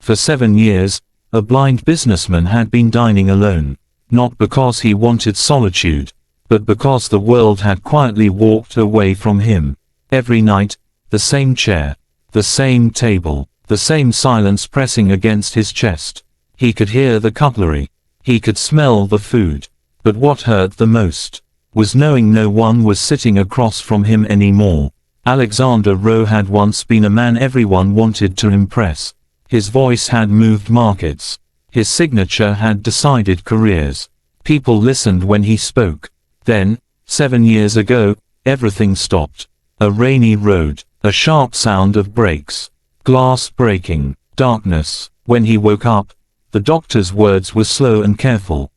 For 7 years, a blind businessman had been dining alone, not because he wanted solitude, but because the world had quietly walked away from him. Every night, the same chair, the same table, the same silence pressing against his chest. He could hear the cutlery. He could smell the food. But what hurt the most was knowing no one was sitting across from him anymore. Alexander Rowe had once been a man everyone wanted to impress. His voice had moved markets. His signature had decided careers. People listened when he spoke. Then, 7 years ago, everything stopped. A rainy road, a sharp sound of brakes, glass breaking, darkness. When he woke up, the doctor's words were slow and careful.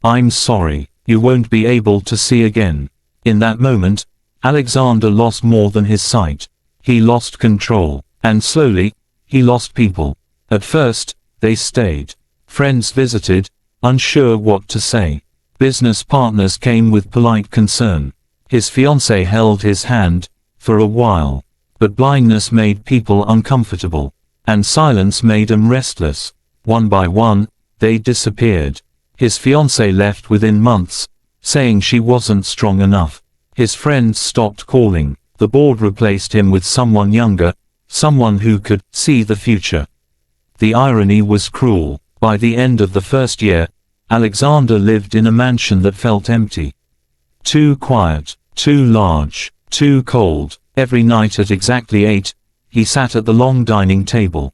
"I'm sorry, you won't be able to see again." In that moment, Alexander lost more than his sight. He lost control, and slowly, he lost people. At first, they stayed. Friends visited, unsure what to say. Business partners came with polite concern. His fiancée held his hand, for a while. But blindness made people uncomfortable, and silence made them restless. One by one, they disappeared. His fiancée left within months, saying she wasn't strong enough. His friends stopped calling. The board replaced him with someone younger, someone who could see the future. The irony was cruel. By the end of the first year, Alexander lived in a mansion that felt empty. Too quiet, too large, too cold. Every night at exactly 8, he sat at the long dining table,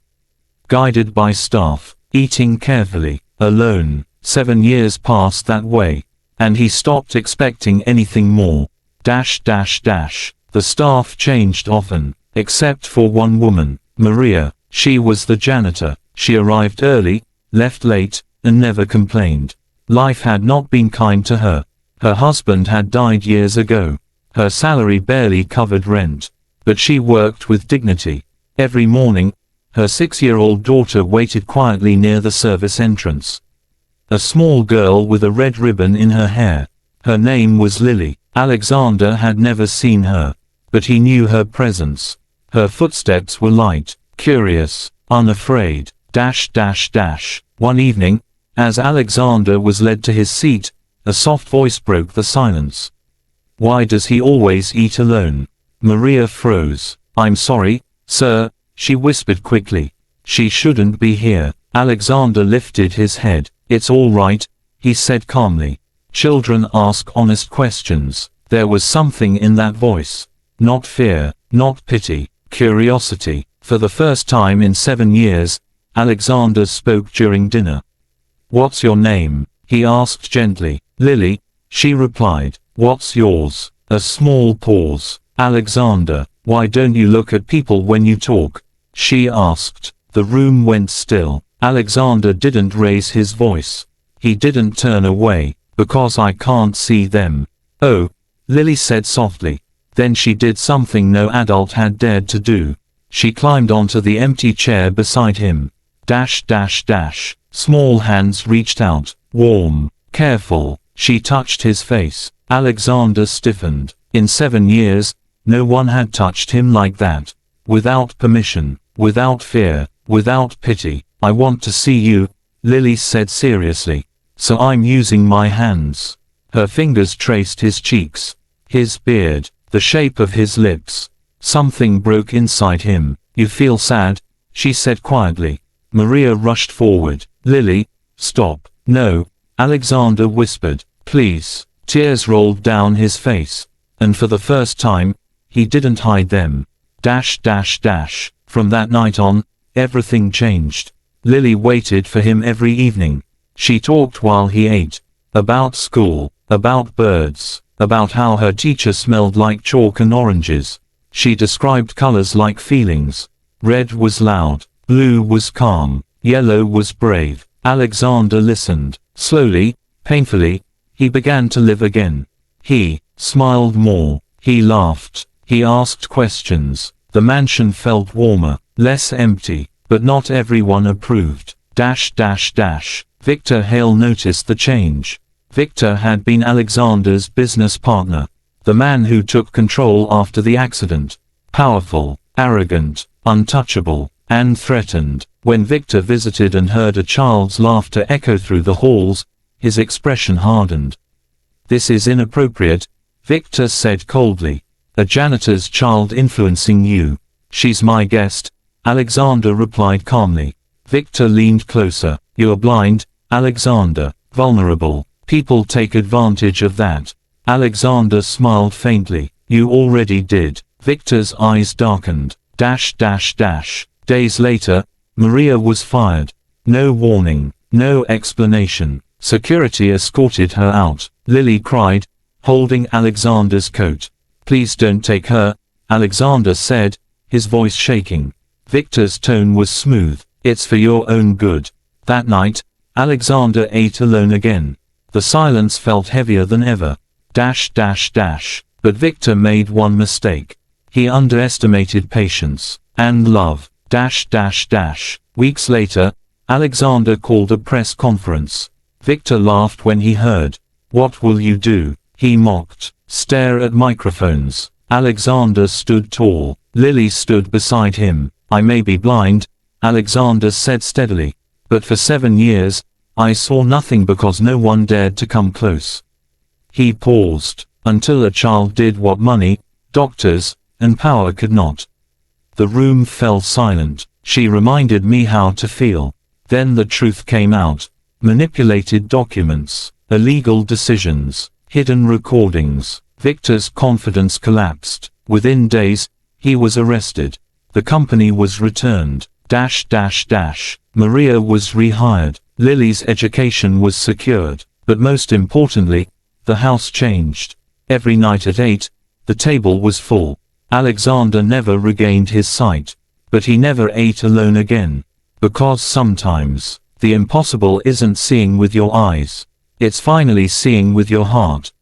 guided by staff, eating carefully, alone. 7 years passed that way, and he stopped expecting anything more. The staff changed often, except for one woman, Maria. She was the janitor. She arrived early, left late, and never complained. Life had not been kind to her. Her husband had died years ago. Her salary barely covered rent. But she worked with dignity. Every morning, her 6-year-old daughter waited quietly near the service entrance. A small girl with a red ribbon in her hair. Her name was Lily. Alexander had never seen her, but he knew her presence. Her footsteps were light, curious, unafraid. One evening, as Alexander was led to his seat, a soft voice broke the silence. "Why does he always eat alone?" Maria froze. "I'm sorry, sir," she whispered quickly. "She shouldn't be here." Alexander lifted his head. "It's all right," he said calmly. Children ask honest questions. There was something in that voice. Not fear, not pity, curiosity. For the first time in 7 years, Alexander spoke during dinner. "What's your name?" he asked gently. "Lily," she replied. "What's yours?" A small pause. "Alexander, why don't you look at people when you talk?" she asked. The room went still. Alexander didn't raise his voice. He didn't turn away. "Because I can't see them." "Oh," Lily said softly. Then she did something no adult had dared to do. She climbed onto the empty chair beside him. Small hands reached out, warm, careful. She touched his face. Alexander stiffened. In 7 years, no one had touched him like that. Without permission, without fear, without pity. "I want to see you," Lily said seriously. "So I'm using my hands." Her fingers traced his cheeks, his beard, the shape of his lips. Something broke inside him. "You feel sad?" she said quietly. Maria rushed forward. "Lily, stop." "No," Alexander whispered. "Please." Tears rolled down his face. And for the first time, he didn't hide them. From that night on, everything changed. Lily waited for him every evening. She talked while he ate. About school, about birds, about how her teacher smelled like chalk and oranges. She described colors like feelings. Red was loud, blue was calm, yellow was brave. Alexander listened. Slowly, painfully, he began to live again. He smiled more. He laughed. He asked questions. The mansion felt warmer, less empty, but not everyone approved. Victor Hale noticed the change. Victor had been Alexander's business partner. The man who took control after the accident. Powerful, arrogant, untouchable, and threatened. When Victor visited and heard a child's laughter echo through the halls, his expression hardened. "This is inappropriate," Victor said coldly. "A janitor's child influencing you." "She's my guest," Alexander replied calmly. Victor leaned closer. "You're blind, Alexander. Vulnerable. People take advantage of that." Alexander smiled faintly. "You already did." Victor's eyes darkened. Days later, Maria was fired. No warning, no explanation. Security escorted her out. Lily cried, holding Alexander's coat. "Please don't take her," Alexander said, his voice shaking. Victor's tone was smooth. "It's for your own good." That night, Alexander ate alone again. The silence felt heavier than ever. But Victor made one mistake. He underestimated patience and love. Weeks later, Alexander called a press conference. Victor laughed when he heard. "What will you do?" he mocked. "Stare at microphones." Alexander stood tall. Lily stood beside him. "I may be blind," Alexander said steadily. "But for 7 years, I saw nothing because no one dared to come close." He paused. "Until a child did what money, doctors, and power could not." The room fell silent. "She reminded me how to feel." Then the truth came out. Manipulated documents, illegal decisions, hidden recordings. Victor's confidence collapsed. Within days, he was arrested. The company was returned. Maria was rehired. Lily's education was secured. But most importantly, the house changed. Every night at 8, the table was full. Alexander never regained his sight. But he never ate alone again. Because sometimes, the impossible isn't seeing with your eyes. It's finally seeing with your heart.